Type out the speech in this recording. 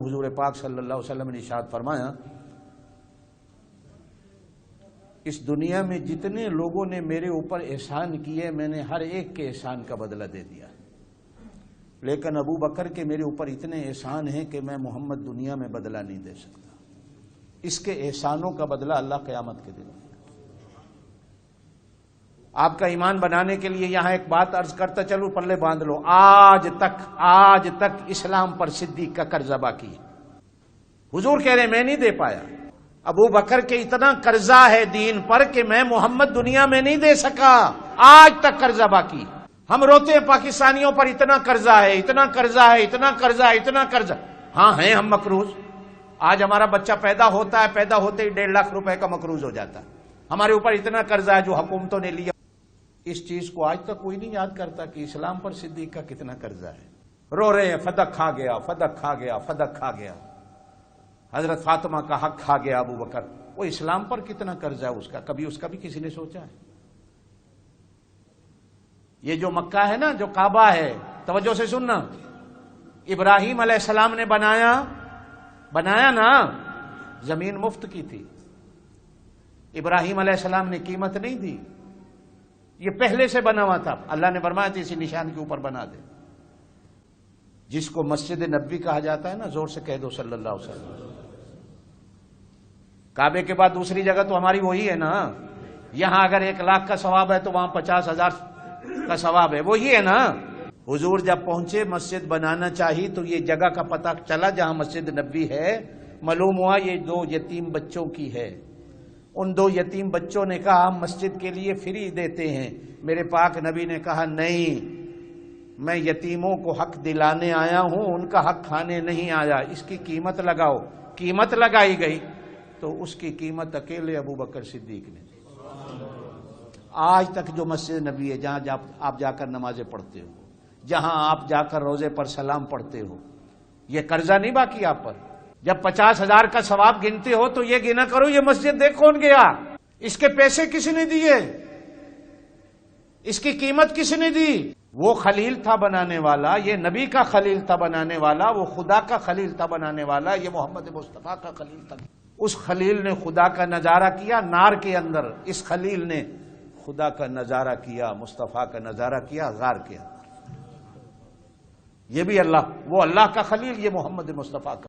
حضور پاک صلی اللہ علیہ وسلم نے ارشاد فرمایا، اس دنیا میں جتنے لوگوں نے میرے اوپر احسان کیے میں نے ہر ایک کے احسان کا بدلہ دے دیا، لیکن ابو بکر کے میرے اوپر اتنے احسان ہیں کہ میں محمد دنیا میں بدلہ نہیں دے سکتا۔ اس کے احسانوں کا بدلہ اللہ قیامت کے دن دے گا۔ آپ کا ایمان بنانے کے لیے یہاں ایک بات عرض کرتا چلو، پلے باندھ لو، آج تک اسلام پر صدیق کا قرضہ باقی ہے۔ حضور کہہ رہے میں نہیں دے پایا، ابو بکر کے اتنا قرضہ ہے دین پر کہ میں محمد دنیا میں نہیں دے سکا، آج تک قرضہ باقی۔ ہم روتے ہیں پاکستانیوں پر اتنا قرضہ ہے، اتنا قرضہ ہے، اتنا قرضہ ہے، اتنا قرضہ۔ ہاں ہیں ہم مقروض، آج ہمارا بچہ پیدا ہوتا ہے، پیدا ہوتے ہی 1.5 لاکھ روپے کا مقروض ہو جاتا ہے۔ ہمارے اوپر اتنا قرضہ ہے جو حکومتوں نے لیا۔ اس چیز کو آج تک کوئی نہیں یاد کرتا کہ اسلام پر صدیق کا کتنا قرضہ ہے۔ رو رہے ہیں فدق کھا گیا، فدق کھا گیا، فدق کھا گیا، حضرت فاطمہ کا حق کھا گیا ابو بکر۔ وہ اسلام پر کتنا قرضہ ہے اس کا، کبھی اس کا بھی کسی نے سوچا ہے؟ یہ جو مکہ ہے نا، جو کعبہ ہے، توجہ سے سننا، ابراہیم علیہ السلام نے بنایا نا، زمین مفت کی تھی، ابراہیم علیہ السلام نے قیمت نہیں دی، یہ پہلے سے بنا ہوا تھا۔ اللہ نے فرمایا تھا اسی نشان کے اوپر بنا دے۔ جس کو مسجد نبوی کہا جاتا ہے نا، زور سے کہہ دو صلی اللہ علیہ وسلم۔ کعبے کے بعد دوسری جگہ تو ہماری وہی ہے نا۔ یہاں اگر 1 لاکھ کا ثواب ہے تو وہاں 50,000 کا ثواب ہے، وہی ہے نا۔ حضور جب پہنچے مسجد بنانا چاہی تو یہ جگہ کا پتہ چلا جہاں مسجد نبوی ہے، معلوم ہوا یہ 2 یتیم بچوں کی ہے۔ ان 2 یتیم بچوں نے کہا ہم مسجد کے لیے فری دیتے ہیں۔ میرے پاک نبی نے کہا نہیں، میں یتیموں کو حق دلانے آیا ہوں، ان کا حق کھانے نہیں آیا، اس کی قیمت لگاؤ۔ قیمت لگائی گئی تو اس کی قیمت اکیلے ابو بکر صدیق نے دی۔ آج تک جو مسجد نبی ہے، جہاں آپ جا کر نمازیں پڑھتے ہو، جہاں آپ جا کر روزے پر سلام پڑھتے ہو، یہ قرضہ نہیں باقی آپ پر؟ جب 50,000 کا ثواب گنتے ہو تو یہ گنا کرو یہ مسجد دیکھ کون گیا، اس کے پیسے کس نے دیے، اس کی قیمت کس نے دی؟ وہ خلیل تھا بنانے والا، یہ نبی کا خلیل تھا بنانے والا، وہ خدا کا خلیل تھا بنانے والا، یہ محمد مصطفیٰ کا خلیل تھا۔ اس خلیل نے خدا کا نظارہ کیا نار کے اندر، اس خلیل نے خدا کا نظارہ کیا، مصطفیٰ کا نظارہ کیا غار کے اندر۔ یہ بھی اللہ، وہ اللہ کا خلیل، یہ محمد مصطفیٰ کا